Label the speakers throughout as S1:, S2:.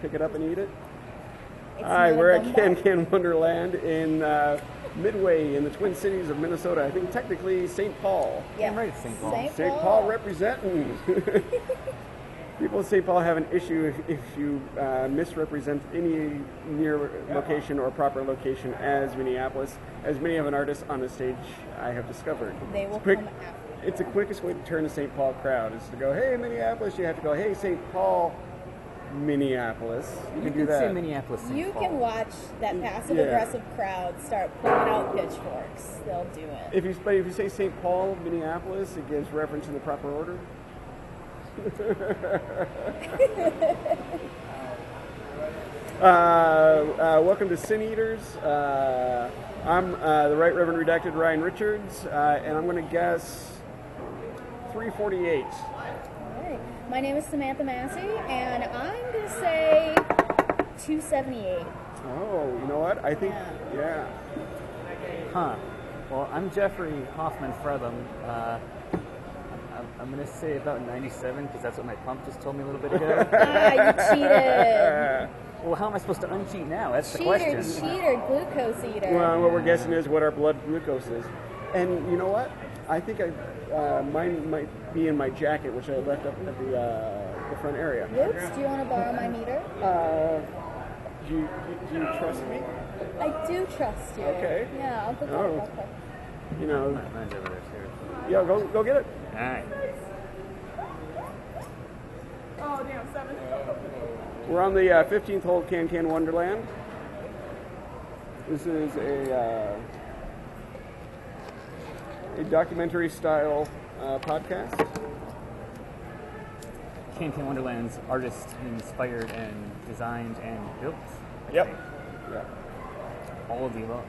S1: pick it up and eat it.
S2: It's
S1: Hi,
S2: not
S1: we're
S2: a
S1: at
S2: gumball.
S1: Can Wonderland in Midway in the Twin Cities of Minnesota. I think technically St. Paul.
S2: Yeah.
S3: I'm right at St. Paul.
S1: St. Paul representing. People in St. Paul have an issue if you misrepresent any near location or proper location as Minneapolis. As many of an artist on the stage I have discovered.
S2: They will
S1: It's quick-
S2: come after.
S1: It's the quickest way to turn a St. Paul crowd is to go, hey, Minneapolis. You have to go, hey, St. Paul, Minneapolis. You can do that.
S3: say Minneapolis, St.
S2: You
S3: Paul.
S2: can watch that passive-aggressive crowd start pulling out pitchforks. They'll do it.
S1: If you say St. Paul, Minneapolis, it gives reference in the proper order. Welcome to Sineaters. I'm the Right Reverend Redacted Ryan Richards, and I'm going to guess 348.
S2: All right. My name is Samantha Massey, and I'm going to say 278.
S1: Oh, you know what? I think, yeah.
S3: Huh. Well, I'm Jeffrey Hoffman Fretham. I'm going to say about 97 because that's what my pump just told me a little bit ago.
S2: You cheated.
S3: Well, how am I supposed to uncheat now? That's the question.
S2: Cheater, glucose eater.
S1: Well, what we're guessing is what our blood glucose is. And you know what? I think mine might be in my jacket, which I left up at the front area.
S2: Whoops, do you want to borrow my meter?
S1: Do you trust me?
S2: I do trust you.
S1: Okay.
S2: Yeah, I'll go get it real quick.
S1: You know,
S3: Mine's over there, too.
S1: yeah, go get it.
S3: All right.
S2: Oh, damn, 7.
S1: We're on the 15th hole Can Wonderland. This is a documentary style podcast.
S3: Can Wonderland's artist inspired and designed and built.
S1: Yep. Yeah.
S3: All of the above.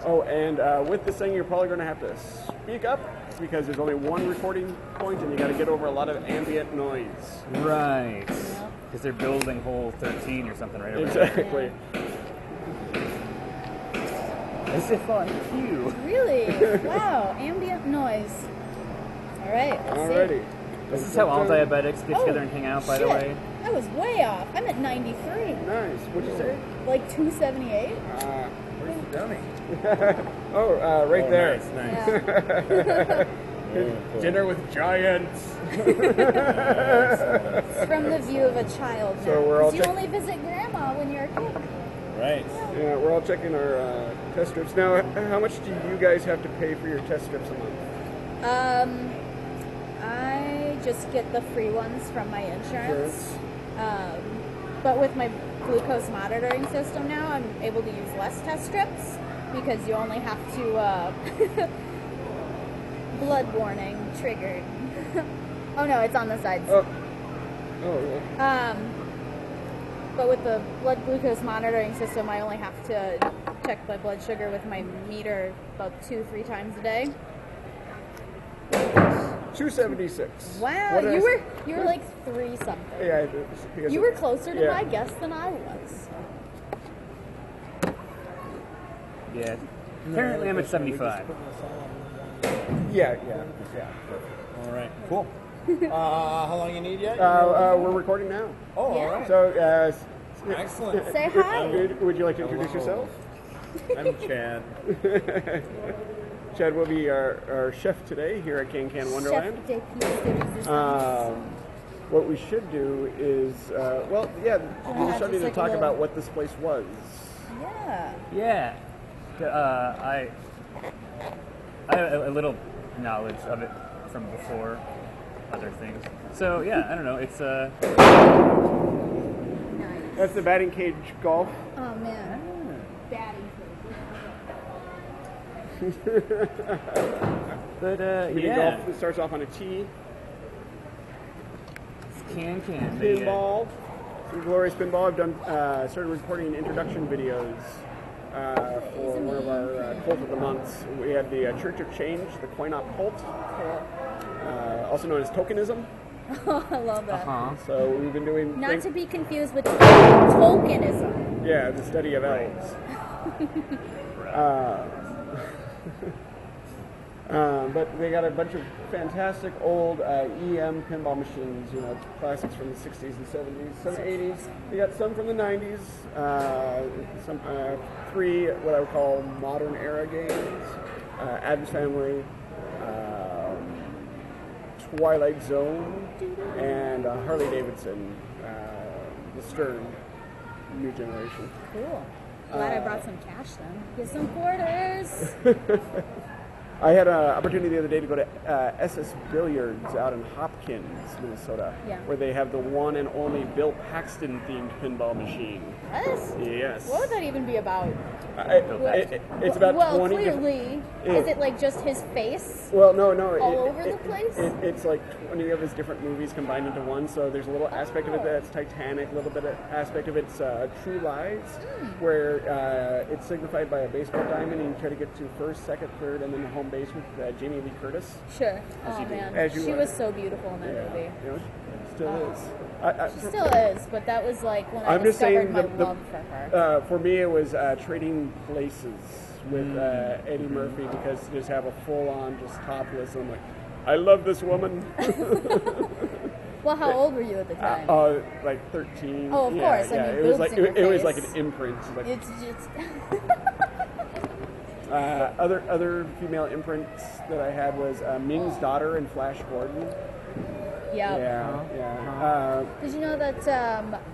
S1: Oh, and with this thing, you're probably going to have to speak up because there's only one recording point, and you got to get over a lot of ambient noise.
S3: Right. Because they're building hole 13 or something right over there.
S1: Exactly.
S3: As if on cue.
S2: Really? Wow, ambient noise. All right, let's see.
S1: Alrighty.
S3: This is how all diabetics get together and hang out, by the
S2: shit.
S3: way.
S2: I was way off. I'm at 93.
S1: Nice. What'd you say?
S2: Like 278.
S4: Where's the dummy?
S1: Right there.
S4: Nice.
S1: Yeah. Dinner with giants.
S2: It's from the view of a child now.
S1: So we're all
S2: 'Cause you
S1: check-
S2: only visit grandma when you're a kid.
S4: Right.
S1: Yeah, we're all checking our test strips. Now, how much do you guys have to pay for your test strips a month?
S2: I just get the free ones from my insurance. But with my glucose monitoring system now, I'm able to use less test strips because you only have to blood warning triggered. Oh no, it's on the sides.
S1: Oh, yeah.
S2: But with the blood glucose monitoring system, I only have to check my blood sugar with my meter about 2-3 times a day.
S1: 276.
S2: Wow,
S1: What did I
S2: you
S1: say?
S2: were like 3 something.
S1: Yeah, because
S2: You were closer to
S1: yeah.
S2: my guess than I was.
S3: Yeah. Apparently I'm at 75.
S1: Yeah.
S4: All right. Cool. How long you need yet?
S1: We're recording now.
S4: Oh,
S2: Yeah.
S4: all right.
S1: So,
S4: Excellent.
S2: Say hi.
S1: would you like to introduce yourself?
S4: I'm Chad.
S1: Chad will be our chef today here at Can Wonderland.
S2: Chef de pièce de résistance.
S1: What we should do is, we
S2: have
S1: started
S2: just
S1: to
S2: like a
S1: talk
S2: little-
S1: about what this place was.
S2: Yeah.
S3: Yeah. I have a little knowledge of it from before other things. So yeah, I don't know. It's
S2: Nice.
S1: That's the batting cage golf.
S2: Oh man. Batting
S3: but
S1: Mini
S3: yeah.
S1: golf. It starts off on a tee.
S3: It's Can.
S1: Pinball. Some glorious pinball. I've done started recording introduction videos for one of our cult of the months. We had the Church of Change, the coin op cult, also known as tokenism.
S2: Oh, I love that.
S1: So we've been doing
S2: Not to be confused with tokenism.
S1: yeah, the study of elves. But they got a bunch of fantastic old EM pinball machines, you know, classics from the 60s and 70s, some 80s. They got some from the 90s, some 3 what I would call modern era games, Addams Family, Twilight Zone, and Harley Davidson, the Stern, new generation.
S2: Cool. Glad I brought some cash then. Get some quarters.
S1: I had an opportunity the other day to go to SS Billiards out in Hopkins, Minnesota, where they have the one and only Bill Paxton themed pinball machine.
S2: What?
S1: Yes.
S2: What would that even be about?
S1: It's about
S2: well,
S1: 20
S2: clearly, is it like just his face?
S1: Well, no.
S2: All over the place?
S1: It's like 20 of his different movies combined into one, so there's a little aspect of it that's Titanic, a little bit of aspect of it's True Lies, where it's signified by a baseball diamond, and you try to get to first, second, third, and then the home base with Jamie Lee Curtis.
S2: Sure. Oh, man. She was so beautiful in that movie.
S1: You know, she still is.
S2: She still is, but that was like when I discovered my love for her.
S1: For me, it was Trading Places with Eddie Murphy, because to just have a full-on, just topless, I'm like, I love this woman.
S2: Well, how old were you at the time?
S1: Like 13.
S2: Oh, of course. I mean,
S1: it was
S2: boobs
S1: like
S2: in your
S1: it was
S2: face.
S1: like an imprint. Like,
S2: It's just.
S1: other female imprints that I had was Ming's daughter in Flash Gordon.
S2: Yep.
S1: Yeah.
S2: Did you know that?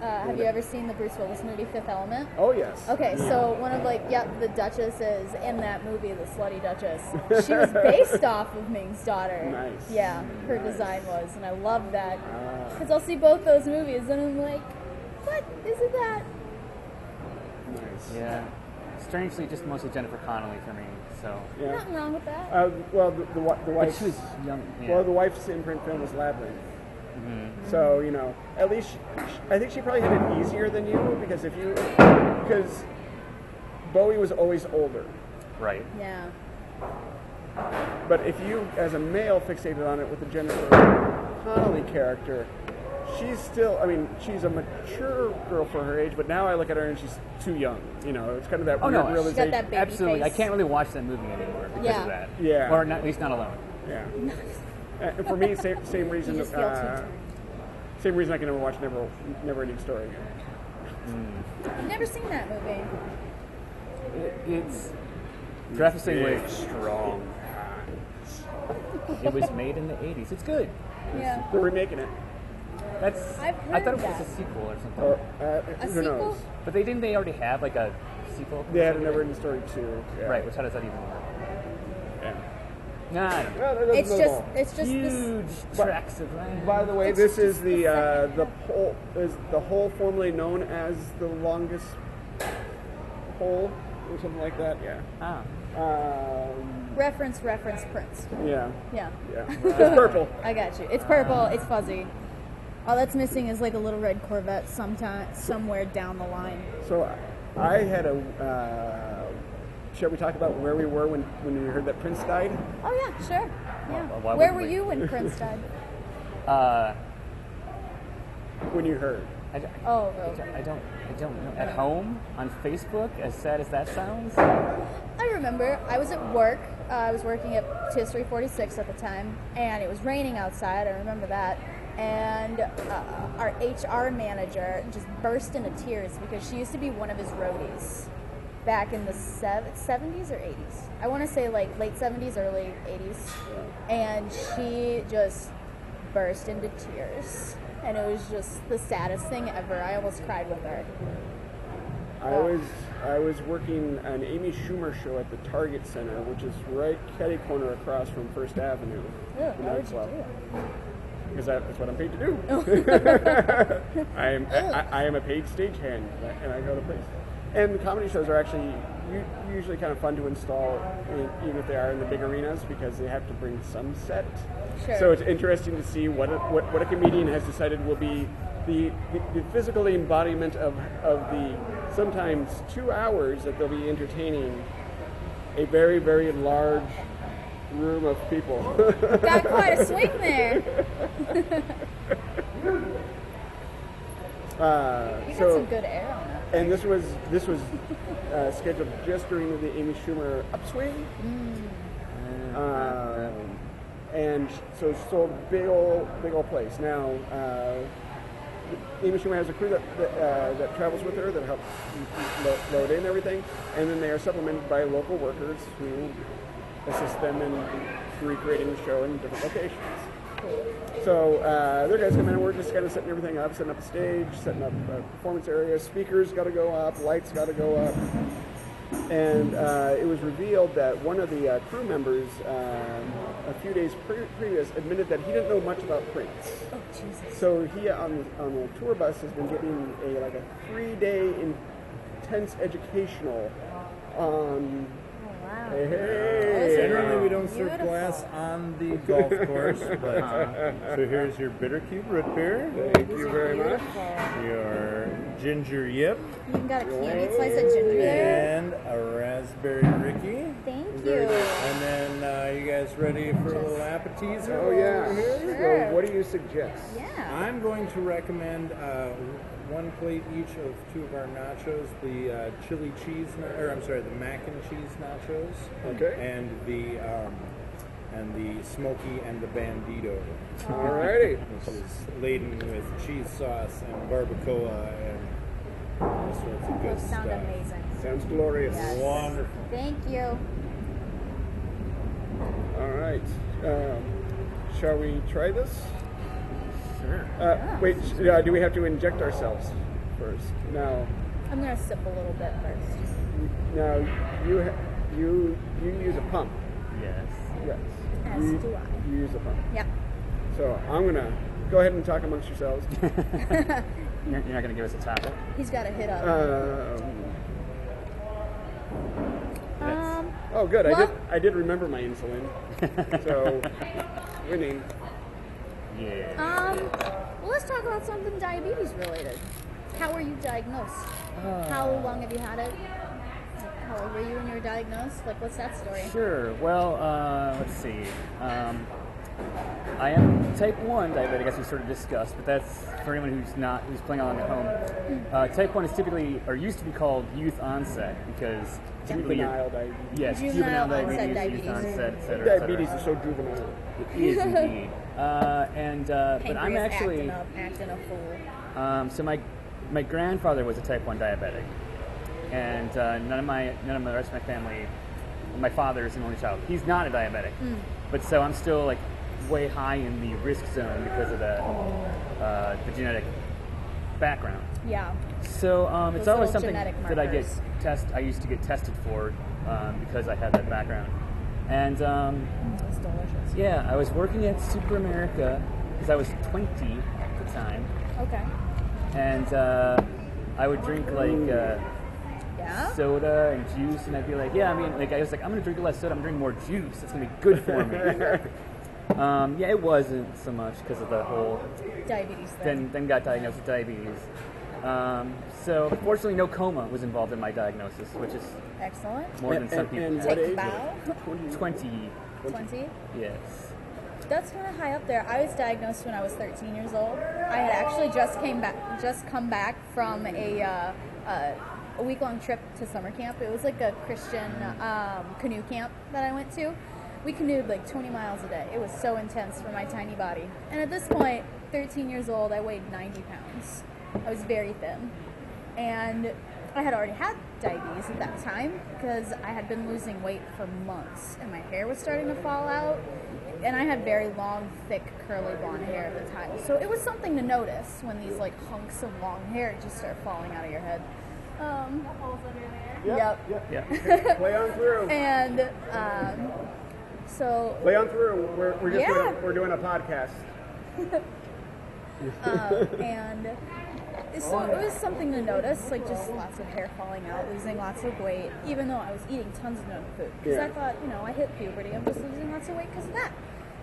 S2: Have you ever seen the Bruce Willis movie Fifth Element?
S1: Oh yes.
S2: Okay, so one of the Duchesses in that movie, the Slutty Duchess, she was based off of Ming's daughter.
S1: Nice.
S2: Yeah, her design was, and I love that because I'll see both those movies and I'm like, what? Isn't that?
S1: Nice.
S3: Yeah. Strangely, just mostly Jennifer Connelly for me. So.
S1: Yeah.
S2: Nothing wrong with that.
S1: Well, the
S3: But
S1: wife's
S3: she was young. Yeah.
S1: well, the wife's imprint film was Labyrinth. So, you know, at least I think she probably had it easier than you, because Bowie was always older.
S3: Right.
S2: Yeah.
S1: But if you, as a male, fixated on it with the Jennifer Connelly character, she's still, I mean, she's a mature girl for her age, but now I look at her and she's too young. You know, it's kind of that weird
S2: She's got
S1: realization.
S2: that baby
S3: Absolutely.
S2: face.
S3: I can't really watch that movie anymore because of that.
S1: Yeah.
S3: Or not, at least not alone.
S1: Yeah. And for me, same reason.
S2: You just feel too
S1: same reason I can never watch Never-Ending Story again.
S2: I've never seen that movie.
S3: It's graphic same way.
S1: Strong.
S3: It was made in the 80s. It's good.
S2: Yeah.
S1: They're remaking it.
S3: That's.
S2: I've
S3: I thought
S2: heard
S3: it was
S2: that.
S3: a sequel or something.
S1: Or,
S2: A
S1: who
S2: sequel?
S1: knows?
S3: But didn't they already have like a sequel?
S1: They had a Never-Ending Story 2. Yeah.
S3: Right. Which how does that even work?
S1: Yeah.
S3: Nah, I don't know.
S1: Well, that doesn't
S2: It's
S1: know
S2: just
S1: all.
S2: this.
S3: Huge tracts of land.
S1: By the way,
S2: It's
S1: this is
S2: just
S1: the
S2: the
S1: hole formerly known as the longest hole or something like that. Yeah.
S3: Ah.
S2: Reference Prince.
S1: Yeah.
S2: Yeah.
S1: Yeah. It's purple.
S2: I got you. It's purple. It's fuzzy. All that's missing is like a little red Corvette somewhere down the line.
S1: So I had shall we talk about where we were when we heard that Prince died?
S2: Oh yeah, sure. Yeah.
S3: why
S2: Where
S3: wouldn't
S2: were
S3: we?
S2: you when Prince died?
S1: When you heard?
S3: I don't know. At home on Facebook, as sad as that sounds.
S2: I remember I was at work. I was working at Tisserie 46 at the time, and it was raining outside. I remember that. And our HR manager just burst into tears because she used to be one of his roadies back in the 70s or 80s. I want to say like late 70s, early 80s. And she just burst into tears. And it was just the saddest thing ever. I almost cried with her.
S1: I was working an Amy Schumer show at the Target Center, which is right catty corner across from First Avenue.
S2: Yeah,
S1: the
S2: how would
S1: nightclub.
S2: you do?
S1: Because that's what I'm paid to do. I am a paid stagehand, and I go to places. And the comedy shows are actually usually kind of fun to install, even if they are in the big arenas, because they have to bring some set.
S2: Sure.
S1: So it's interesting to see what a comedian has decided will be the physical embodiment of the sometimes 2 hours that they'll be entertaining a very, very large room of people.
S2: Got quite a swing there. You got some good air on that.
S1: And this was scheduled just during the Amy Schumer upswing. And so big old place. Now, Amy Schumer has a crew that travels with her that helps load in everything, and then they are supplemented by local workers who assist them in recreating the show in different locations. So their guys come in and we're just kind of setting everything up, setting up a stage, setting up a performance area, speakers got to go up, lights got to go up. And it was revealed that one of the crew members, a few days previous, admitted that he didn't know much about Prince.
S2: Oh, Jesus.
S1: So he, on the tour bus, has been getting a 3-day intense educational on.
S2: Wow.
S1: Hey.
S4: Generally, we don't serve
S2: Beautiful.
S4: glass on the golf course, but so here's your bitter cube root beer,
S1: Thank you very much.
S4: your ginger yip,
S2: You even got a candied slice of ginger there.
S4: and a raspberry Ricky.
S2: Thank
S1: Very
S2: you.
S1: nice.
S4: And then you guys ready for a little appetizer?
S1: Oh yeah.
S2: Sure.
S1: So what do you suggest?
S2: Yeah.
S4: I'm going to recommend one plate each of two of our nachos, the chili cheese, the mac and cheese nachos,
S1: Okay.
S4: and the smoky and the bandito,
S1: Alrighty.
S4: which is laden with cheese sauce and barbacoa and all sorts of good
S2: Those sound
S4: stuff.
S2: amazing.
S1: Sounds glorious.
S2: Yes.
S4: Wonderful.
S2: Thank you.
S1: All right. Shall we try this?
S3: Sure.
S1: Wait. Do we have to inject ourselves first? No.
S2: I'm gonna sip a little bit first.
S1: No. You use a pump.
S3: Yes.
S1: Yes.
S2: As
S1: you,
S2: do I.
S1: You use a pump.
S2: Yep.
S1: So I'm gonna go ahead and talk amongst yourselves.
S3: You're not going to give us a topic?
S2: He's got a hit up.
S1: Oh, good.
S2: Well-
S1: I did remember my insulin. So winning.
S3: Yeah.
S2: Well, let's talk about something diabetes related. How were you diagnosed? How long have you had it? How old were you when you were diagnosed? Like, what's that story?
S3: Sure. Well, let's see. I am type 1 diabetic, as we sort of discussed, but that's for anyone who's playing along at home. Type 1 is typically, or used to be called youth onset, because typically
S1: Juvenile diabetes.
S3: yes,
S2: Juvenile
S3: juvenile
S2: onset
S3: diabetes, youth
S2: diabetes.
S3: onset, et cetera, et
S1: Diabetes
S3: cetera.
S1: is so juvenile.
S3: It is indeed. But I'm
S2: Pancreas
S3: actually,
S2: acting a fool.
S3: so my grandfather was a type 1 diabetic, and none of the rest of my family. My father is an only child. He's not a diabetic, but so I'm still like way high in the risk zone because of the genetic background.
S2: Yeah.
S3: So it's
S2: Those
S3: always
S2: little
S3: something
S2: genetic
S3: that I used to get tested for because I had that background. And
S2: That's delicious.
S3: yeah, I was working at Super America because I was 20 at the time,
S2: Okay.
S3: and I would drink like
S2: Yeah?
S3: soda and juice, and I'd be like, yeah, I was like, I'm gonna drink less soda, I'm gonna drink more juice. It's gonna be good for me. Yeah, it wasn't so much because of the whole.
S2: Diabetes thing.
S3: Then got diagnosed with diabetes. So fortunately, no coma was involved in my diagnosis, which is
S2: Excellent.
S3: more than some people.
S1: And
S2: Take
S1: what
S2: a
S1: age?
S2: bow.
S3: 20.
S2: 20.
S3: Yes.
S2: That's kind of high up there. I was diagnosed when I was 13 years old. I had actually just come back from a week-long trip to summer camp. It was like a Christian canoe camp that I went to. We canoed like 20 miles a day. It was so intense for my tiny body. And at this point, 13 years old, I weighed 90 pounds. I was very thin. And I had already had diabetes at that time because I had been losing weight for months and my hair was starting to fall out. And I had very long, thick, curly blonde hair at the time. So it was something to notice when these like hunks of long hair just start falling out of your head. Yep.
S3: Yeah.
S1: Play on through.
S2: And so
S1: Play on through. We're just
S2: Yeah.
S1: we're doing a podcast.
S2: and so it was something to notice, like just lots of hair falling out, losing lots of weight, even though I was eating tons of junk food. Because I
S1: Yeah.
S2: thought, I hit puberty, I'm just losing lots of weight because of that.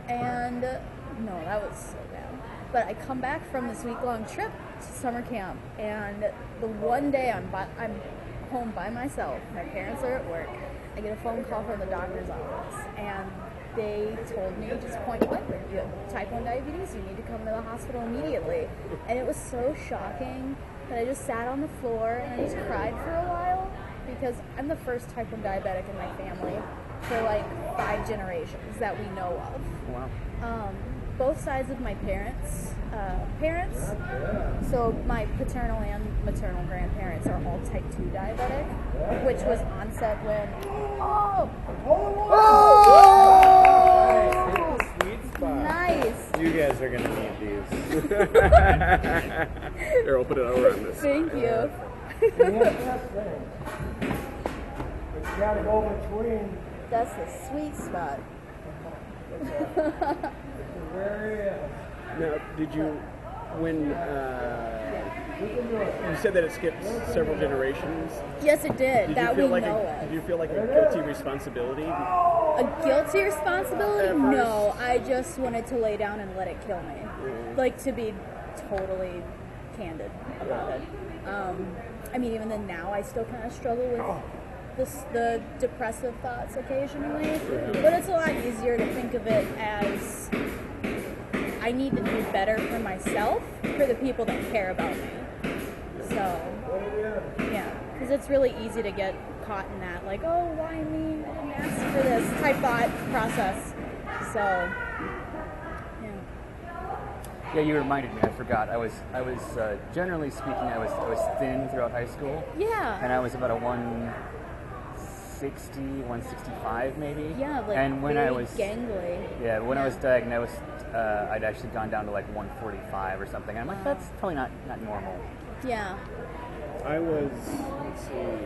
S2: And no, that was so bad. But I come back from this week-long trip to summer camp, and the one day I'm home by myself, my parents are at work, I get a phone call from the doctor's office, and they told me just point blank, you have type 1 diabetes, you need to come to the hospital immediately. And it was so shocking that I just sat on the floor and I just cried for a while because I'm the first type 1 diabetic in my family. for like 5 generations that we know of.
S3: Wow.
S2: Both sides of my parents, so my paternal and maternal grandparents are all type 2 diabetic, which was onset when,
S4: Sweet spot.
S2: nice.
S4: You guys are gonna need these.
S1: Here, I'll put it over on this.
S2: Thank you.
S5: It's got to go between.
S2: That's the sweet spot.
S1: Now, did you, when you said that it skipped several generations?
S2: Yes, it did.
S1: Did
S2: That
S1: you feel
S2: we
S1: like
S2: know
S1: did
S2: of.
S1: you feel like a guilty responsibility?
S2: A guilty responsibility?
S1: At
S2: No,
S1: first?
S2: I just wanted to lay down and let it kill me.
S1: Yeah.
S2: Like, to be totally candid about it. I mean, even then now, I still kind of struggle with the depressive thoughts occasionally. But it's a lot easier to think of it as I need to do better for myself, for the people that care about me. So, yeah, because it's really easy to get caught in that, like, oh, why me? I didn't ask for this type thought process. So, yeah.
S3: Yeah, you reminded me. I forgot. I was generally speaking, I was thin throughout high school,
S2: Yeah.
S3: and I was about a 160, 165 maybe.
S2: Yeah, like
S3: and when I
S2: really
S3: was
S2: gangly.
S3: Yeah, when I was diagnosed, I'd actually gone down to like 145 or something. I'm like, that's probably not normal.
S2: Yeah.
S1: I was, let's see.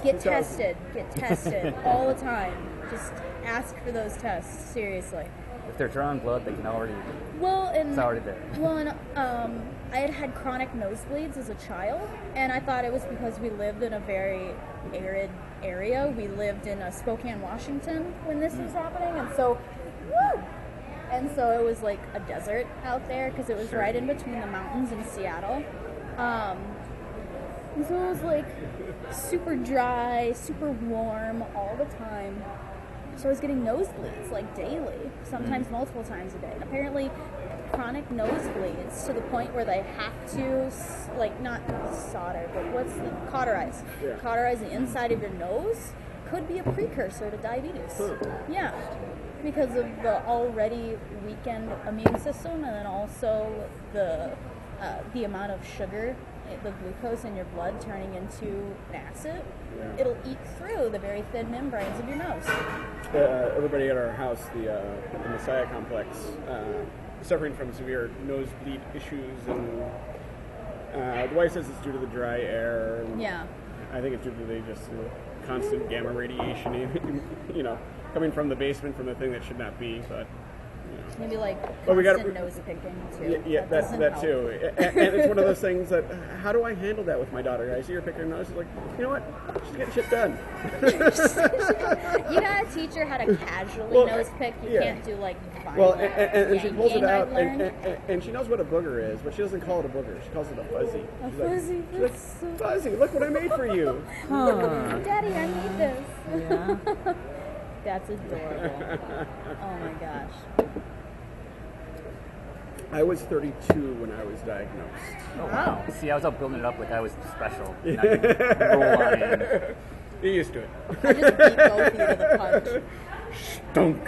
S2: Get
S1: 2000.
S2: tested all the time. Just ask for those tests, seriously.
S3: If they're drawing blood, they can already.
S2: Well, and
S3: It's already there.
S2: Well, and I had chronic nosebleeds as a child, and I thought it was because we lived in a very arid area. We lived in Spokane, Washington when this was happening, and so, it was like a desert out there because it was right in between the mountains in Seattle. And so it was like super dry, super warm all the time. So I was getting nosebleeds like daily, sometimes multiple times a day. And apparently chronic nosebleeds to the point where they have to, like, not solder, but cauterize.
S1: Yeah.
S2: Cauterize the inside of your nose could be a precursor to diabetes. Yeah, because of the already weakened immune system, and then also the amount of sugar, the glucose in your blood turning into an acid.
S1: Yeah.
S2: It'll eat through the very thin membranes of your nose.
S1: Everybody at our house, the Messiah complex, suffering from severe nosebleed issues, and the wife says it's due to the dry air. And
S2: Yeah.
S1: I think it's due to the constant gamma radiation, coming from the basement from the thing that should not be, but.
S2: Maybe like
S1: But we
S2: constant
S1: gotta-
S2: nose picking too.
S1: Yeah,
S2: doesn't
S1: that
S2: help.
S1: too. And it's one of those things that, how do I handle that with my daughter? I see her picking her nose, she's like, you know what? She's getting shit done.
S2: You gotta teach her how to casually
S1: Well,
S2: nose pick. You
S1: yeah.
S2: can't do like violent
S1: Well, and she pulls it
S2: yanking,
S1: out,
S2: I've learned.
S1: and she knows what a booger is, but she doesn't call it a booger. She calls it a fuzzy.
S2: A
S1: She's like-
S2: fuzzy,
S1: she's like,
S2: that's so-
S1: fuzzy, look what I made for you.
S2: Daddy, I need this.
S3: Yeah.
S2: That's adorable. Oh my gosh.
S1: I was 32 when I was diagnosed.
S3: Oh wow. See, I was out building it up like I was special. Not even roll on in.
S1: You're used to it.
S2: I just beat both of you to the punch.
S1: Stunk.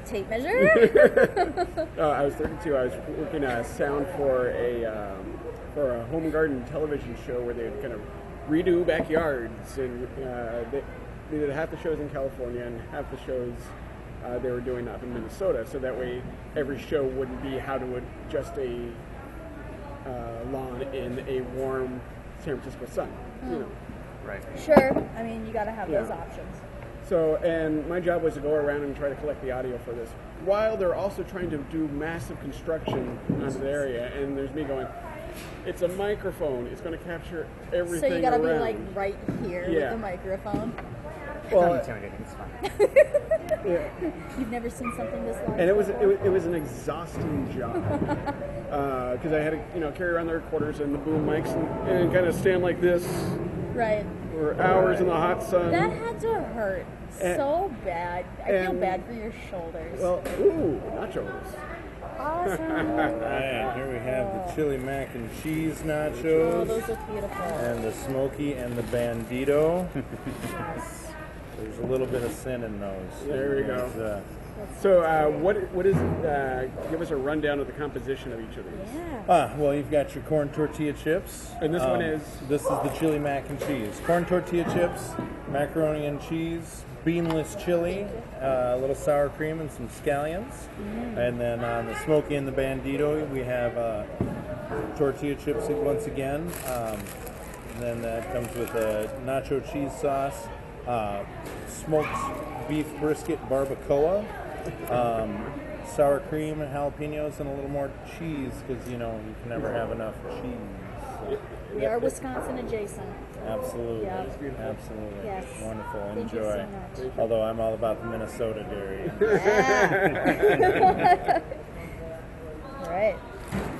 S2: Tape measure?
S1: I was 32. I was working sound for a home garden television show where they would kind of redo backyards, and they did half the shows in California and half the shows they were doing up in Minnesota. So that way, every show wouldn't be how to adjust a lawn in a warm San Francisco sun.
S3: Right.
S2: Sure. I mean, you gotta have those
S1: Yeah.
S2: options.
S1: So, and my job was to go around and try to collect the audio for this, while they're also trying to do massive construction onto the area, and there's me going, it's a microphone, it's going to capture everything
S2: So you gotta
S1: around.
S2: be like right here with
S1: Yeah.
S2: the microphone.
S3: It's
S1: Well,
S3: not intimidating. It's fine.
S1: yeah.
S2: You've never seen something this large.
S1: And it was
S2: before?
S1: an exhausting job, because I had to carry around the recorders and the boom mics and kind of stand like this
S2: Right.
S1: for hours in the hot sun.
S2: That had to hurt
S1: And-
S2: so bad. I feel
S1: and-
S2: bad for your shoulders.
S1: Well, ooh, nachos.
S2: Awesome.
S4: And here we have the chili mac and cheese
S2: Oh,
S4: nachos,
S2: those look beautiful.
S4: and the smoky and the bandito.
S2: Yes.
S4: There's a little bit of sin in those.
S1: There we go.
S4: There's,
S1: So what is give us a rundown of the composition of each of these.
S2: Yeah.
S4: well, you've got your corn tortilla chips.
S1: And this one is?
S4: This is the chili mac and cheese. Corn tortilla chips, macaroni and cheese, beanless chili, a little sour cream, and some scallions. And then on the Smokey and the Bandito, we have tortilla chips once again. And then that comes with a nacho cheese sauce, smoked beef brisket barbacoa, sour cream, jalapenos, and a little more cheese because you can never have enough cheese.
S2: We are Wisconsin adjacent.
S4: Absolutely,
S2: Yeah.
S4: absolutely,
S2: Yes.
S4: wonderful.
S2: Thank you
S4: Enjoy.
S2: so much.
S4: Although I'm all about the Minnesota dairy.
S2: Yeah. All right.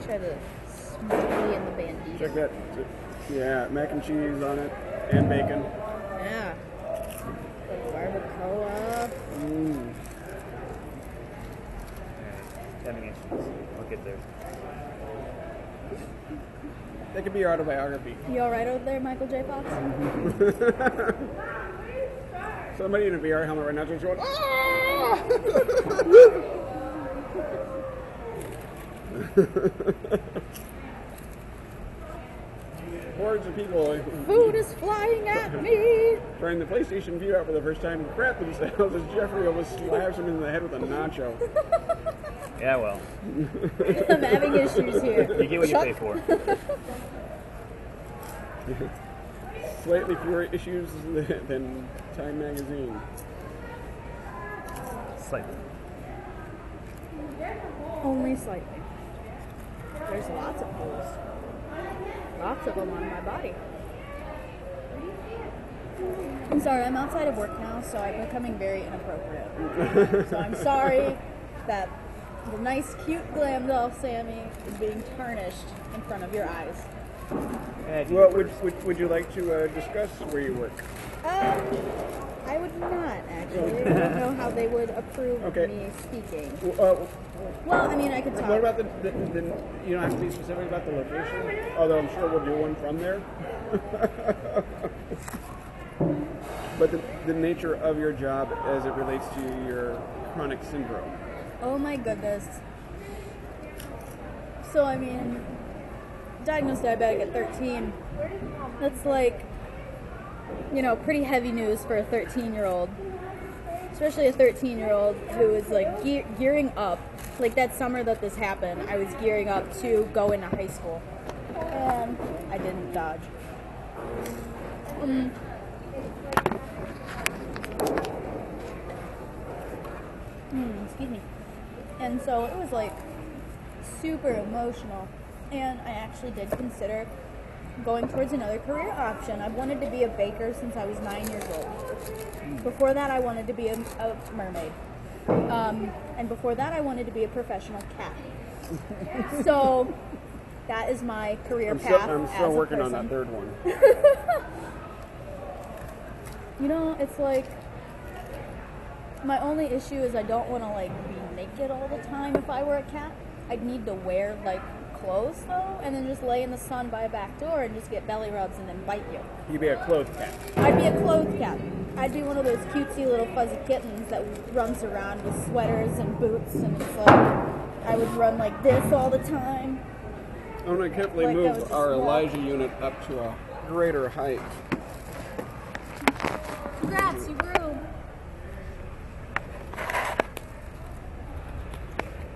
S2: Try the Smokey and the Bandito.
S1: Check that. Yeah, mac and cheese on it, and bacon.
S2: Yeah. The barbacoa.
S3: Having issues. I'll get there.
S1: That could be your autobiography.
S2: You all right over there, Michael J. Fox?
S1: Somebody in a VR helmet right now just going, ah! Hordes of people
S2: Food is flying at me.
S1: trying the PlayStation View out for the first time crap themselves as Jeffrey almost slaps him in the head with a nacho.
S3: Yeah, well,
S2: I'm having issues here.
S3: you get what you pay for.
S1: Slightly fewer issues than Time Magazine.
S3: Slightly.
S2: Only slightly. There's lots of holes. Lots of them on my body. I'm sorry, I'm outside of work now, so I'm becoming very inappropriate. So I'm sorry that the nice, cute glam doll Sammy is being tarnished in front of your eyes.
S1: Well, would you like to discuss where you work?
S2: I would not, actually. I don't know how they would approve
S1: Okay.
S2: of me speaking.
S1: Well,
S2: Well, I mean, I could talk.
S1: what about the you don't have to be specific about the location, although I'm sure we'll do one from there. But the nature of your job as it relates to your chronic syndrome.
S2: Oh my goodness. So, I mean, diagnosed diabetic at 13. That's like, pretty heavy news for a 13-year-old. Especially a 13-year-old who is like gearing up. Like that summer that this happened, I was gearing up to go into high school. And I didn't dodge. Excuse me. And so it was like super emotional. And I actually did consider going towards another career option. I've wanted to be a baker since I was 9 years old. Before that, I wanted to be a mermaid. And before that, I wanted to be a professional cat. So that is my career path.
S1: I'm still working on that third one.
S2: It's like my only issue is I don't want to like be naked all the time. If I were a cat, I'd need to wear like clothes though, and then just lay in the sun by a back door and just get belly rubs and then bite you.
S1: You'd be a clothed cat.
S2: I'd be a clothed cat. I'd be one of those cutesy little fuzzy kittens that runs around with sweaters and boots, and it's like I would run like this all the time.
S1: I'm going to carefully
S2: Like I was
S1: move
S2: a
S1: our
S2: sloth.
S1: Elijah unit up to a greater height.
S2: Congrats, you grew.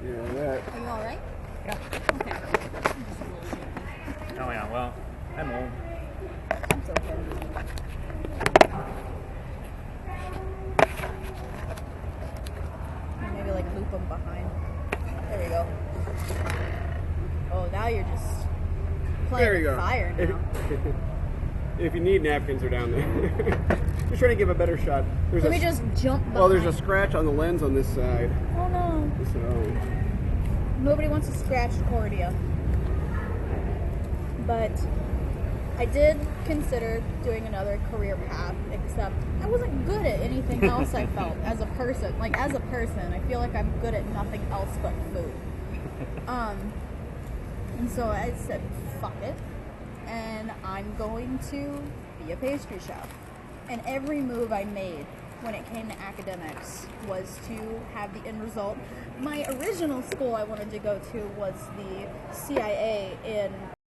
S1: Yeah, that.
S2: Are you all right?
S3: Yeah.
S2: Okay.
S3: Oh yeah. Well, I'm old.
S2: It's okay. Maybe like loop them behind. There we go. Oh, now you're just playing
S1: There you
S2: with
S1: go.
S2: fire now.
S1: If you need napkins, they're down there. Just trying to give a better shot. There's
S2: Let me just jump behind.
S1: Well, there's a scratch on the lens on this side.
S2: Oh no.
S1: So,
S2: Nobody wants a scratched cornea. But I did consider doing another career path, except I wasn't good at anything else I felt as a person. Like, as a person, I feel like I'm good at nothing else but food. And so I said, fuck it. And I'm going to be a pastry chef. And every move I made when it came to academics was to have the end result. My original school I wanted to go to was the CIA in